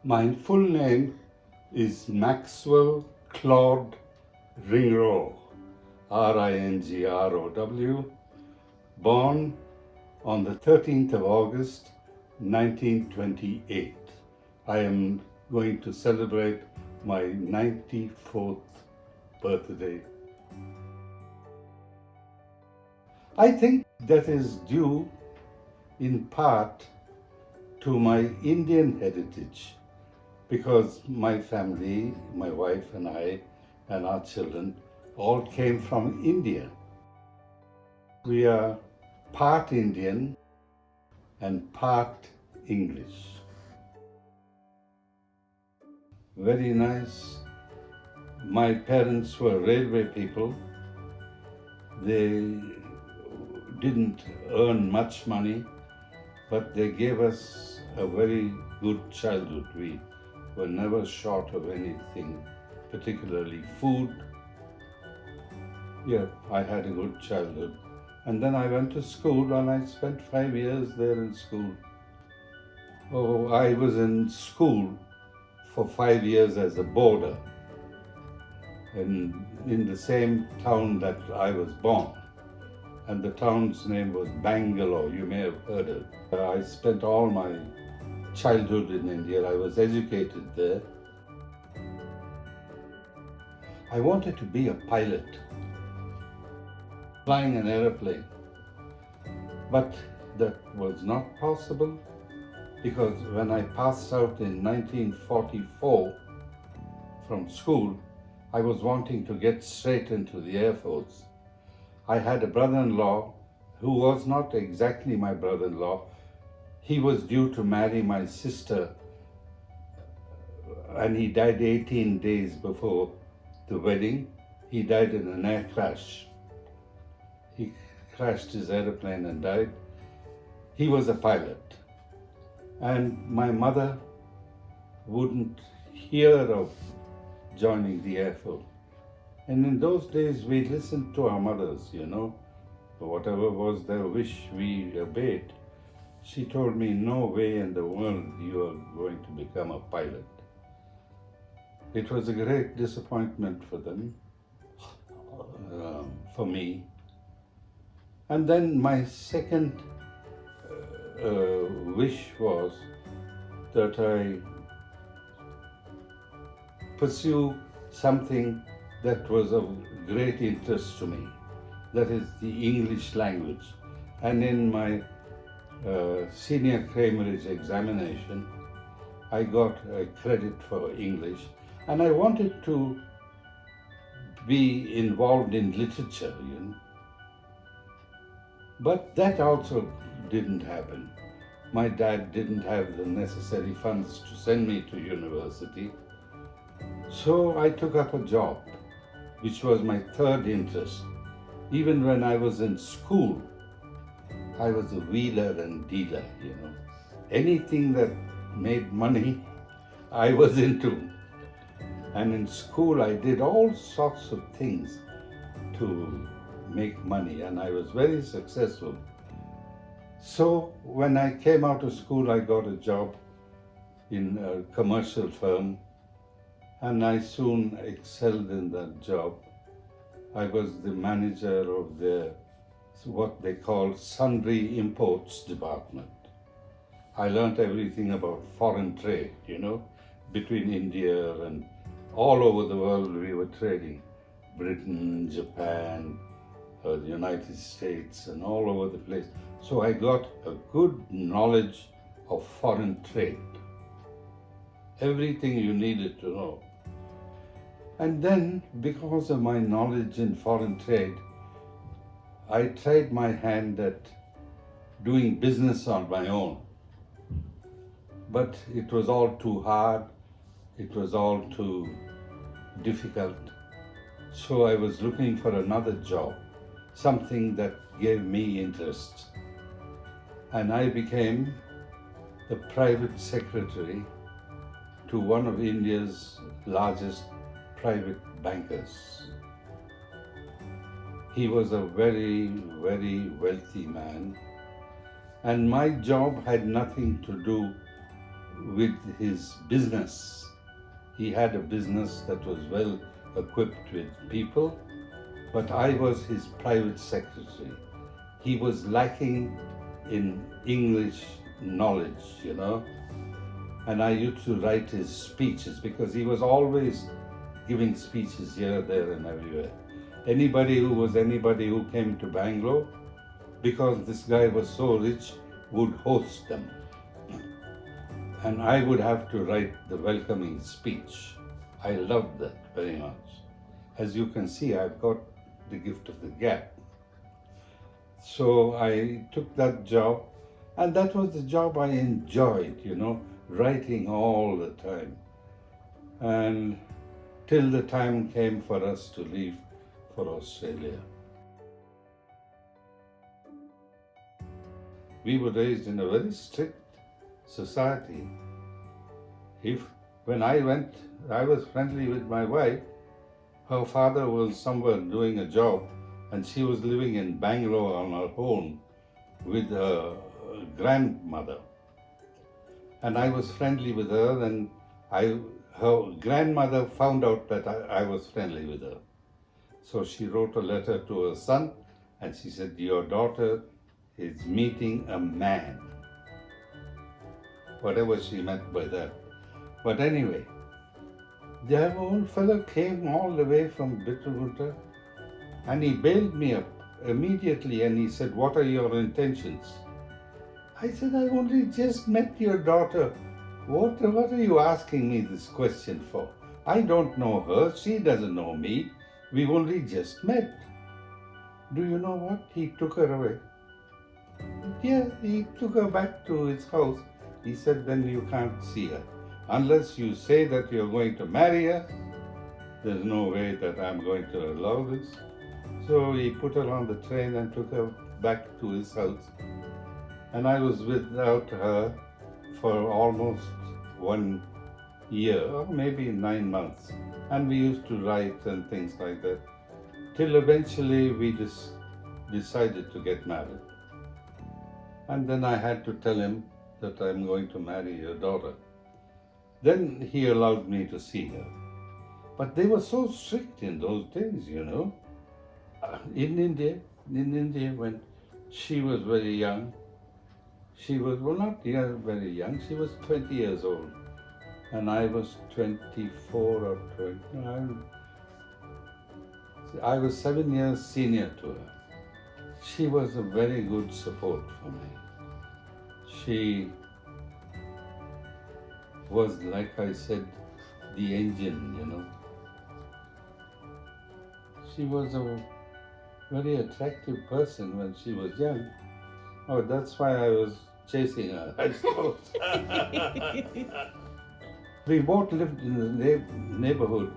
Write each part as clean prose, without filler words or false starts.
My full name is Maxwell Claude Ringrow, Ringrow, born on the 13th of August 1928. I am going to celebrate my 94th birthday. I think that is due in part to my Indian heritage because my family, my wife and I, and our children all came from India. We are part Indian and part English. Very nice. My parents were railway people. They didn't earn much money, but they gave us a very good childhood. We were never short of anything, particularly food. Yeah, I had a good childhood. And then I went to school and I spent 5 years there in school. Oh, I was in school for 5 years as a boarder in the same town that I was born. And the town's name was Bangalore, you may have heard it. I spent all my childhood in India. I was educated there. I wanted to be a pilot, flying an aeroplane. But that was not possible because when I passed out in 1944 from school, I was wanting to get straight into the Air Force. I had a brother-in-law who was not exactly my brother-in-law. He was due to marry my sister and he died 18 days before the wedding. He died in an air crash. He crashed his aeroplane and died. He was a pilot. And my mother wouldn't hear of joining the Air Force. And in those days, we listened to our mothers, whatever was their wish, we obeyed. She told me, no way in the world you are going to become a pilot. It was a great disappointment for them, for me. And then my second wish was that I pursue something that was of great interest to me, that is the English language. And in my senior Cambridge examination, I got a credit for English, and I wanted to be involved in literature, But that also didn't happen. My dad didn't have the necessary funds to send me to university, so I took up a job, which was my third interest. Even when I was in school, I was a wheeler and dealer, Anything that made money, I was into. And in school, I did all sorts of things to make money, and I was very successful. So when I came out of school, I got a job in a commercial firm, and I soon excelled in that job. I was the manager of what they call sundry imports department. I learned everything about foreign trade, between India and all over the world we were trading. Britain, Japan, the United States, and all over the place. So I got a good knowledge of foreign trade. Everything you needed to know. And then, because of my knowledge in foreign trade, I tried my hand at doing business on my own. But it was all too hard. It was all too difficult. So I was looking for another job, something that gave me interest. And I became the private secretary to one of India's largest private bankers. He was a very, very wealthy man, and my job had nothing to do with his business. He had a business that was well equipped with people, but I was his private secretary. He was lacking in English knowledge, and I used to write his speeches because he was always giving speeches here, there, and everywhere. Anybody who came to Bangalore, because this guy was so rich, would host them. And I would have to write the welcoming speech. I loved that very much. As you can see, I've got the gift of the gab. So I took that job, and that was the job I enjoyed, writing all the time. And till the time came for us to leave for Australia. We were raised in a very strict society. When I went, I was friendly with my wife. Her father was somewhere doing a job, and she was living in Bangalore on her own with her grandmother. And I was friendly with her, and her grandmother found out that I was friendly with her. So she wrote a letter to her son, and she said, "Your daughter is meeting a man." Whatever she meant by that. But anyway, the old fellow came all the way from Bitterwater, and he bailed me up immediately, and he said, "What are your intentions?" I said, "I've only just met your daughter. What are you asking me this question for? I don't know her, she doesn't know me. We've only just met." Do you know what? He took her away. Yeah, he took her back to his house. He said, "Then you can't see her. Unless you say that you're going to marry her, there's no way that I'm going to allow this." So he put her on the train and took her back to his house. And I was without her for almost 1 year, or maybe 9 months. And we used to write and things like that. Till eventually we just decided to get married. And then I had to tell him that I'm going to marry your daughter. Then he allowed me to see her. But they were so strict in those days. In India, when she was very young, she was, well, not very young, she was 20 years old. And I was 24 or 20. I was 7 years senior to her. She was a very good support for me. She was, like I said, the engine. She was a very attractive person when she was young. Oh, that's why I was chasing her, I suppose. We both lived in the neighborhood,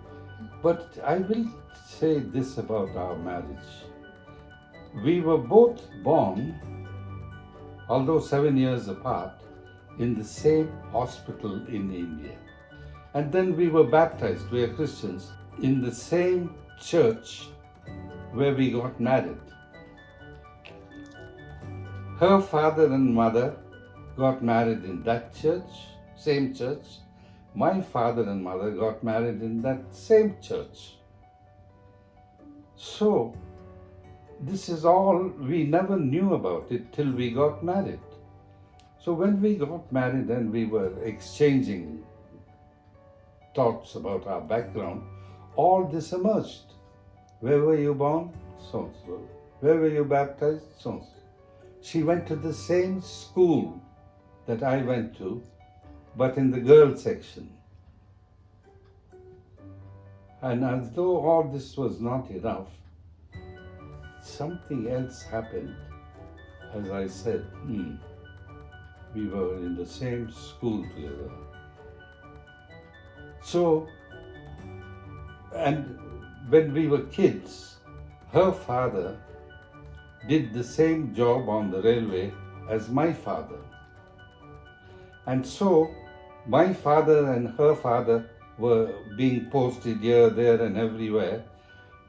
but I will say this about our marriage. We were both born, although 7 years apart, in the same hospital in India. And then we were baptized, we are Christians, in the same church where we got married. Her father and mother got married in that church, same church. My father and mother got married in that same church. So, this is all, we never knew about it till we got married. So when we got married and we were exchanging thoughts about our background, all this emerged. Where were you born? So-and-so. Where were you baptized? So-and-so. She went to the same school that I went to, but in the girls section. And as though all this was not enough, something else happened. As I said, we were in the same school together. So, and when we were kids, her father did the same job on the railway as my father. And so, my father and her father were being posted here, there, and everywhere.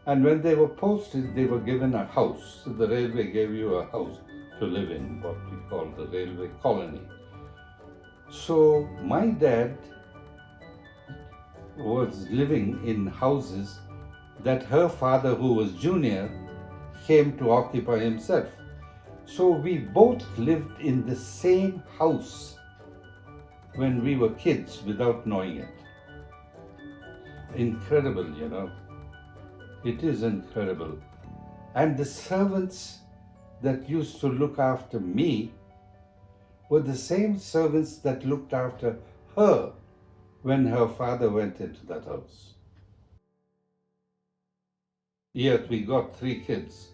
And when they were posted, they were given a house. So the railway gave you a house to live in, what we call the railway colony. So my dad was living in houses that her father, who was junior, came to occupy himself. So we both lived in the same house when we were kids without knowing it. Incredible, you know. It is incredible. And the servants that used to look after me were the same servants that looked after her when her father went into that house. Yet we got 3 kids,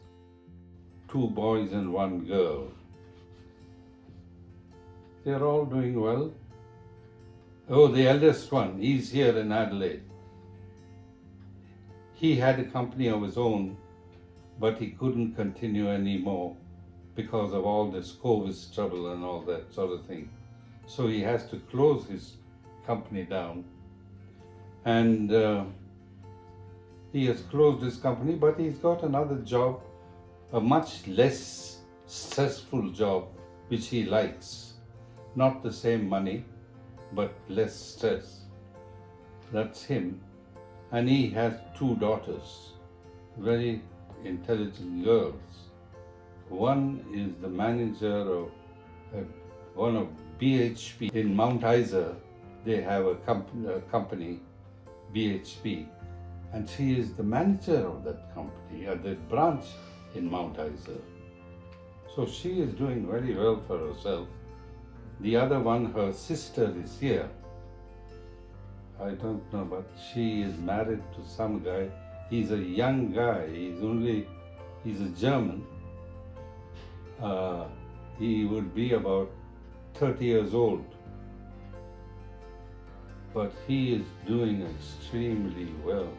2 boys and 1 girl. They're all doing well. Oh, the eldest one, he's here in Adelaide. He had a company of his own, but he couldn't continue anymore because of all this COVID trouble and all that sort of thing. So he has to close his company down. And he has closed his company, but he's got another job, a much less stressful job, which he likes. Not the same money, but less stress. That's him. And he has 2 daughters, very intelligent girls. One is the manager of one of BHP in Mount Isa. They have a company, BHP, and she is the manager of that company at the branch in Mount Isa. So she is doing very well for herself. The other one, her sister, is here. I don't know, but she is married to some guy. He's a young guy. He's a German. He would be about 30 years old. But he is doing extremely well.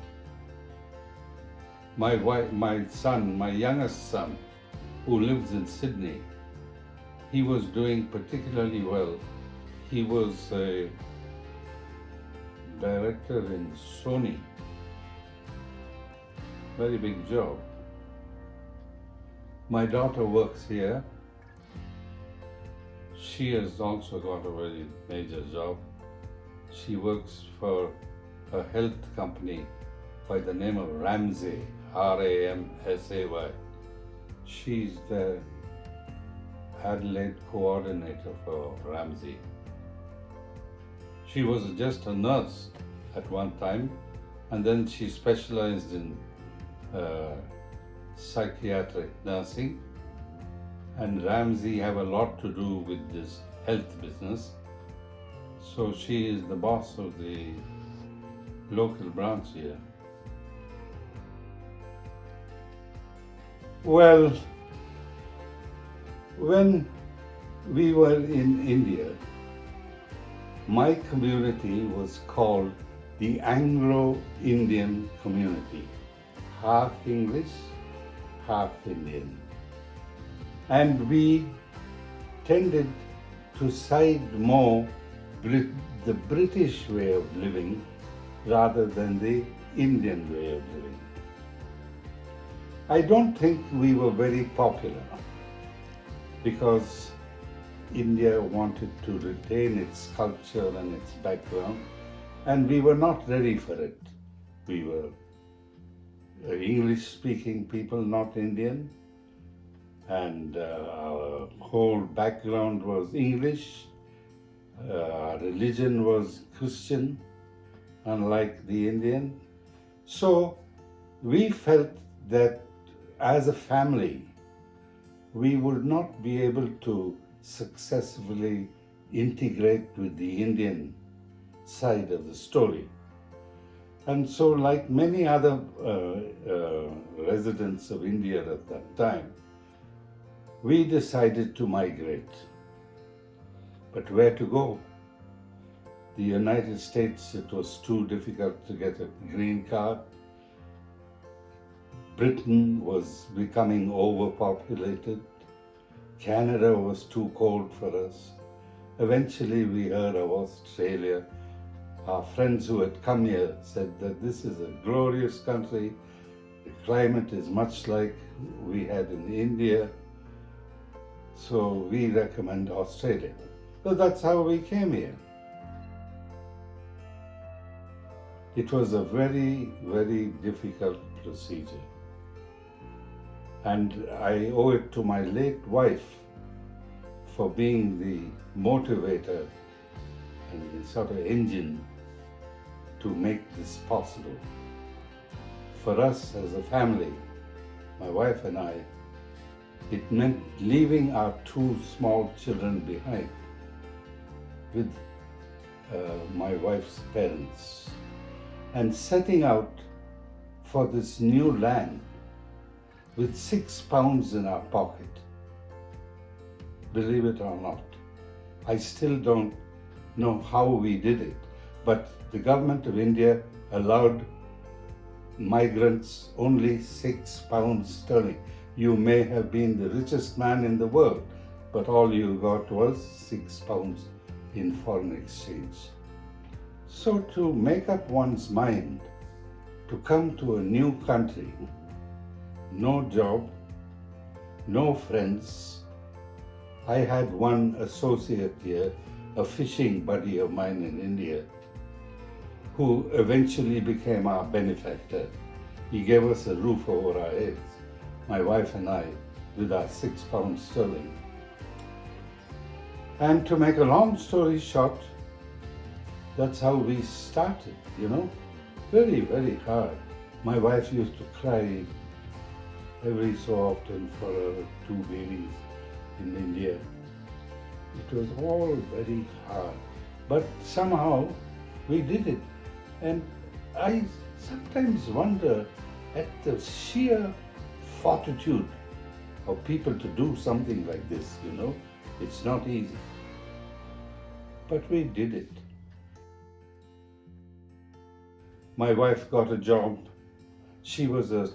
My youngest son, who lives in Sydney, he was doing particularly well. He was a director in Sony. Very big job. My daughter works here. She has also got a very major job. She works for a health company by the name of Ramsay, R-A-M-S-A-Y. She's the Adelaide coordinator for Ramsay. She was just a nurse at one time, and then she specialized in psychiatric nursing. And Ramsay have a lot to do with this health business. So she is the boss of the local branch here. Well, when we were in India, my community was called the Anglo-Indian community, half English, half Indian. And we tended to side more the British way of living rather than the Indian way of living. I don't think we were very popular because India wanted to retain its culture and its background, and we were not ready for it. We were English-speaking people, not Indian, and our whole background was English. Our religion was Christian, unlike the Indian. So we felt that as a family, we would not be able to successfully integrate with the Indian side of the story. And so, like many other residents of India at that time, we decided to migrate. But where to go? The United States, it was too difficult to get a green card. Britain was becoming overpopulated. Canada was too cold for us. Eventually we heard of Australia. Our friends who had come here said that this is a glorious country. The climate is much like we had in India. So we recommend Australia. So that's how we came here. It was a very, very difficult procedure. And I owe it to my late wife for being the motivator and the sort of engine to make this possible. For us as a family, my wife and I, it meant leaving our two small children behind with my wife's parents and setting out for this new land with £6 in our pocket. Believe it or not, I still don't know how we did it, but the government of India allowed migrants only £6 sterling. You may have been the richest man in the world, but all you got was £6 in foreign exchange. So to make up one's mind to come to a new country, no job, no friends. I had one associate here, a fishing buddy of mine in India, who eventually became our benefactor. He gave us a roof over our heads, my wife and I, with our £6 sterling. And to make a long story short, that's how we started, very, very hard. My wife used to cry every so often for her two babies in India. It was all very hard, but somehow we did it. And I sometimes wonder at the sheer fortitude of people to do something like this, It's not easy. But we did it. My wife got a job. She was a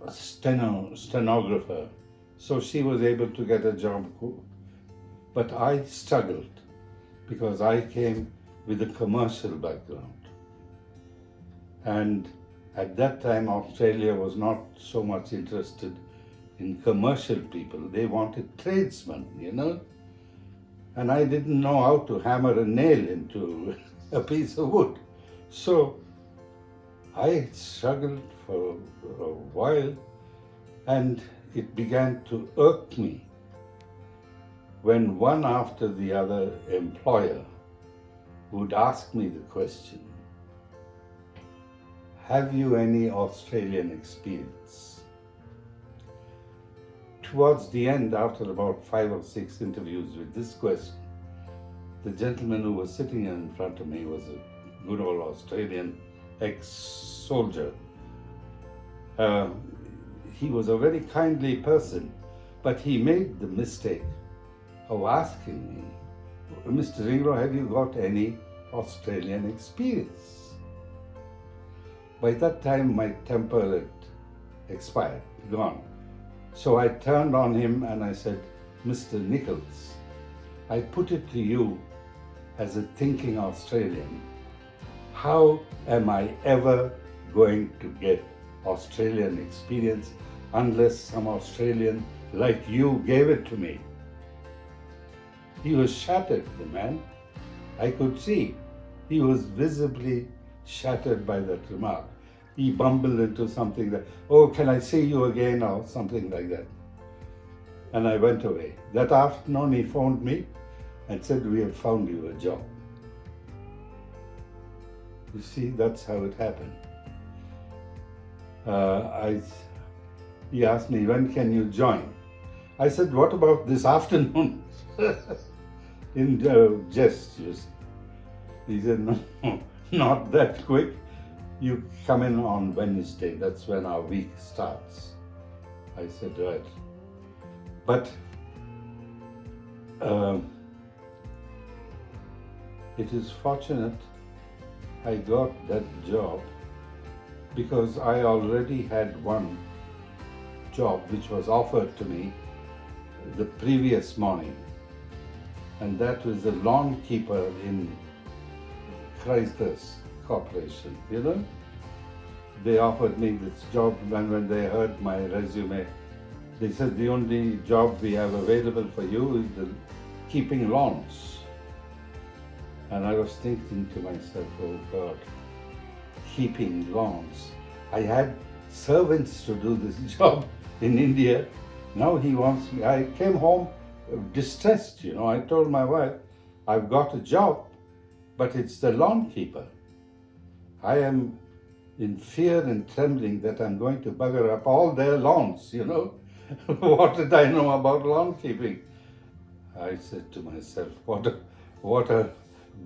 stenographer, so she was able to get a job. But I struggled because I came with a commercial background. And at that time, Australia was not so much interested in commercial people. They wanted tradesmen, And I didn't know how to hammer a nail into a piece of wood. So I struggled for a while, and it began to irk me when one after the other employer would ask me the question, have you any Australian experience? Towards the end, after about 5 or 6 interviews with this question, the gentleman who was sitting in front of me was a good old Australian ex-soldier. He was a very kindly person, but he made the mistake of asking me, Mr. Ringrow, have you got any Australian experience? By that time, my temper had expired, gone. So I turned on him and I said, Mr. Nichols, I put it to you as a thinking Australian, how am I ever going to get Australian experience unless some Australian like you gave it to me? He was shattered, the man. I could see. He was visibly shattered by that remark. He bumbled into something that, oh, can I see you again, or something like that. And I went away. That afternoon he phoned me and said, we have found you a job. You see, that's how it happened. He asked me, when can you join? I said, what about this afternoon? In jest, you see. He said, no, not that quick. You come in on Wednesday, that's when our week starts. I said, right. But it is fortunate I got that job because I already had one job which was offered to me the previous morning, and that was the lawn keeper in Chrysler's Corporation, They offered me this job, and when they heard my resume, they said the only job we have available for you is the keeping lawns. And I was thinking to myself, oh God, keeping lawns. I had servants to do this job in India. Now he wants me. I came home distressed, I told my wife, I've got a job, but it's the lawn keeper. I am in fear and trembling that I'm going to bugger up all their lawns, What did I know about lawn keeping? I said to myself, what a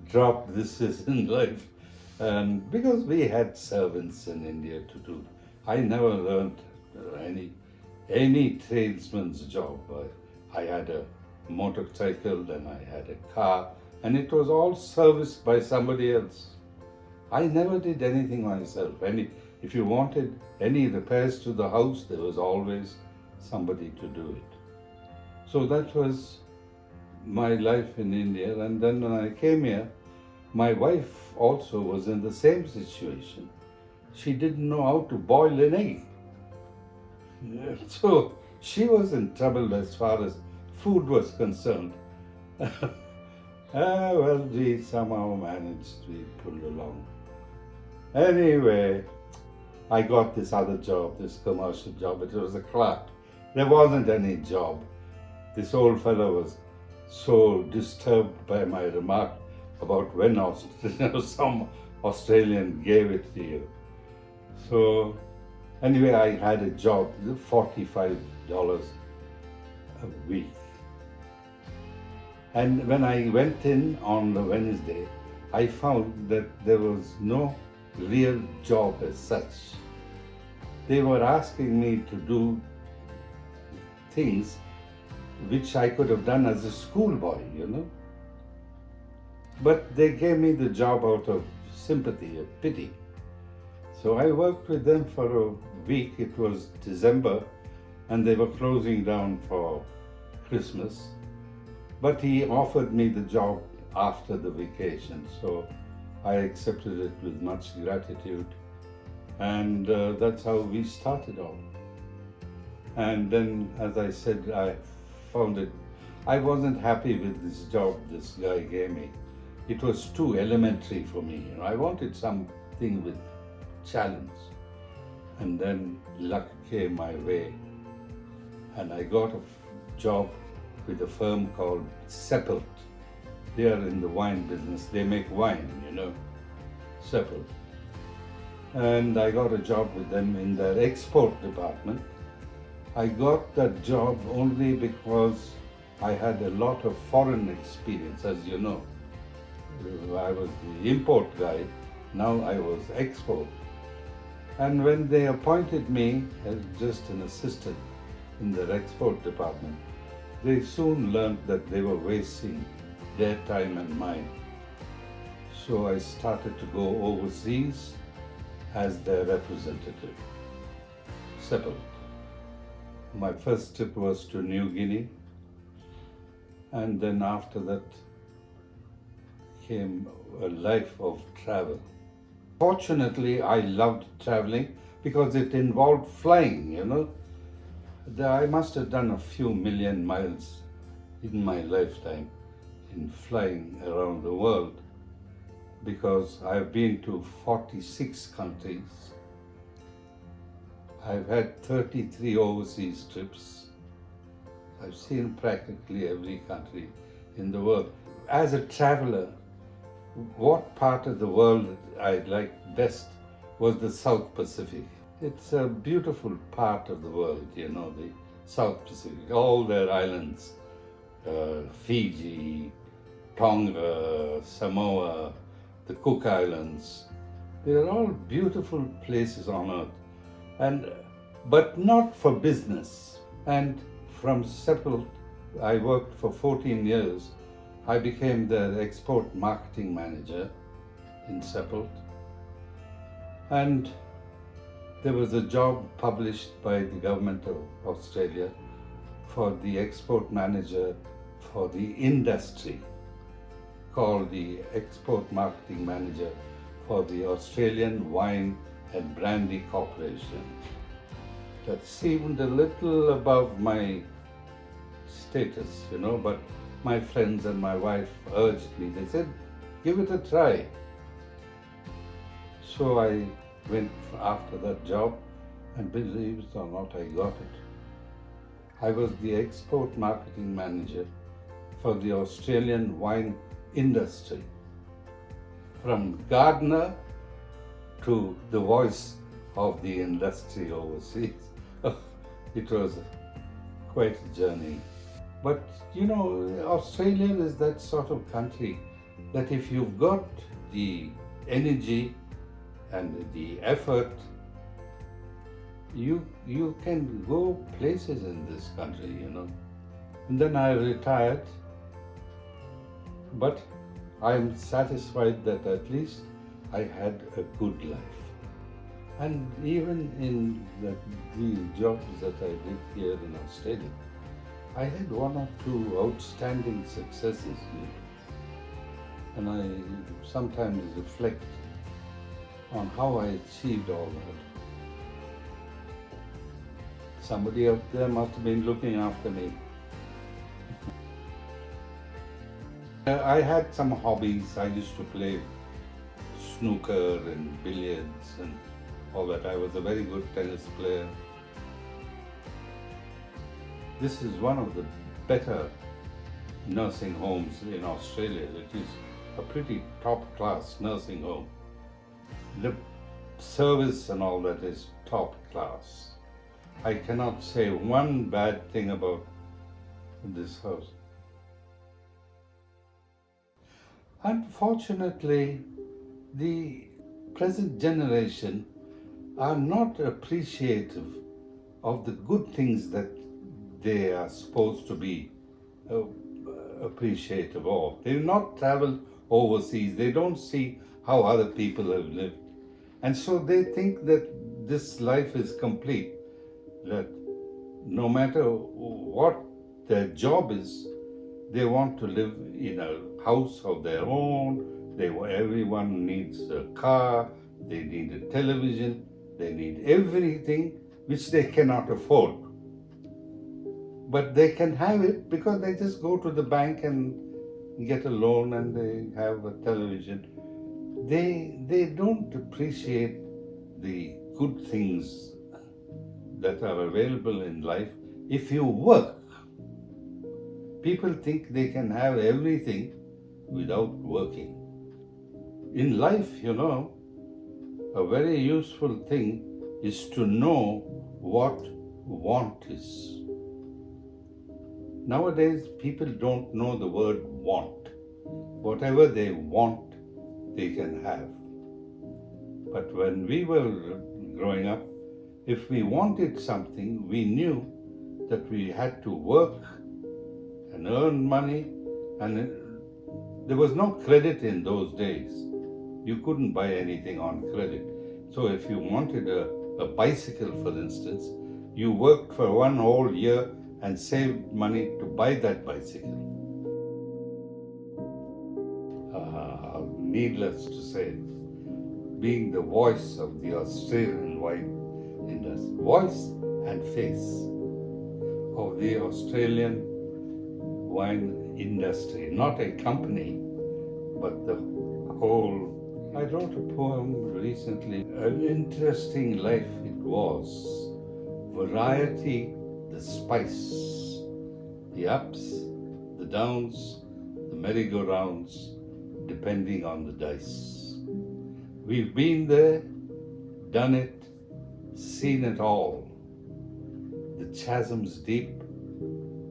drop this is in life. And because we had servants in India to do, I never learned any tradesman's job. I had a motorcycle, then I had a car, and it was all serviced by somebody else. I never did anything myself. If you wanted any repairs to the house, there was always somebody to do it. So that was my life in India. And then when I came here, my wife also was in the same situation. She didn't know how to boil an egg. So she was in trouble as far as food was concerned. Well, we somehow managed, we pulled along. Anyway, I got this other job, this commercial job. It was a clerk. There wasn't any job. This old fellow was so disturbed by my remark about when some Australian gave it to you. So anyway, I had a job, $45 a week. And when I went in on the Wednesday, I found that there was no real job as such. They were asking me to do things which I could have done as a schoolboy, But they gave me the job out of sympathy, of pity. So I worked with them for a week. It was December, and they were closing down for Christmas. But he offered me the job after the vacation, so I accepted it with much gratitude. And that's how we started off. And then, as I said, I found it. I wasn't happy with this job this guy gave me. It was too elementary for me. I wanted something with challenge. And then luck came my way, and I got a job with a firm called Seppelt. They are in the wine business. They make wine, Seppelt. And I got a job with them in their export department. I got that job only because I had a lot of foreign experience, as you know. I was the import guy, now I was export. And when they appointed me as just an assistant in their export department, they soon learned that they were wasting their time and mine. So I started to go overseas as their representative. Seppelt. My first trip was to New Guinea, and then after that came a life of travel. Fortunately, I loved traveling because it involved flying, I must have done a few million miles in my lifetime in flying around the world, because I've been to 46 countries. I've had 33 overseas trips. I've seen practically every country in the world. As a traveler, what part of the world I liked best was the South Pacific. It's a beautiful part of the world, the South Pacific, all their islands, Fiji, Tonga, Samoa, the Cook Islands. They are all beautiful places on earth, but not for business. And from Seppelt, I worked for 14 years. I became their export marketing manager in Seppelt. And there was a job published by the government of Australia for the export manager for the industry, called the export marketing manager for the Australian Wine and Brandy Corporation. That seemed a little above my status, but my friends and my wife urged me. They said, give it a try. So I went after that job, and believe it or not, I got it. I was the export marketing manager for the Australian wine industry. From gardener to the voice of the industry overseas. It was quite a journey. But Australia is that sort of country that if you've got the energy and the effort, you can go places in this country. And then I retired, but I'm satisfied that at least I had a good life. And even in the jobs that I did here in Australia, I had one or two outstanding successes here. And I sometimes reflect on how I achieved all that. Somebody out there must have been looking after me. I had some hobbies. I used to play snooker and billiards and all that. I was a very good tennis player. This is one of the better nursing homes in Australia. It is a pretty top-class nursing home. The service and all that is top class. I cannot say one bad thing about this house. Unfortunately, the present generation are not appreciative of the good things that they are supposed to be appreciative of. They do not travel overseas. They don't see how other people have lived. And so they think that this life is complete, that no matter what their job is, they want to live in a house of their own. Everyone needs a car, they need a television, they need everything which they cannot afford. But they can have it because they just go to the bank and get a loan and they have a television. They don't appreciate the good things that are available in life if you work. People think they can have everything without working. In life, a very useful thing is to know what want is. Nowadays, people don't know the word want. Whatever they want, they can have. But when we were growing up, if we wanted something, we knew that we had to work and earn money, and there was no credit in those days. You couldn't buy anything on credit. So if you wanted a bicycle, for instance, you worked for one whole year and saved money to buy that bicycle. Needless to say, being the voice of the Australian wine industry, voice and face of the Australian wine industry, not a company, but the whole. I wrote a poem recently. An interesting life it was. Variety, the spice, the ups, the downs, the merry-go-rounds, depending on the dice. We've been there, done it, seen it all. The chasms deep,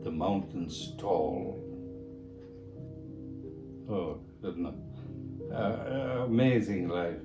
the mountains tall. Oh, goodness. Amazing life.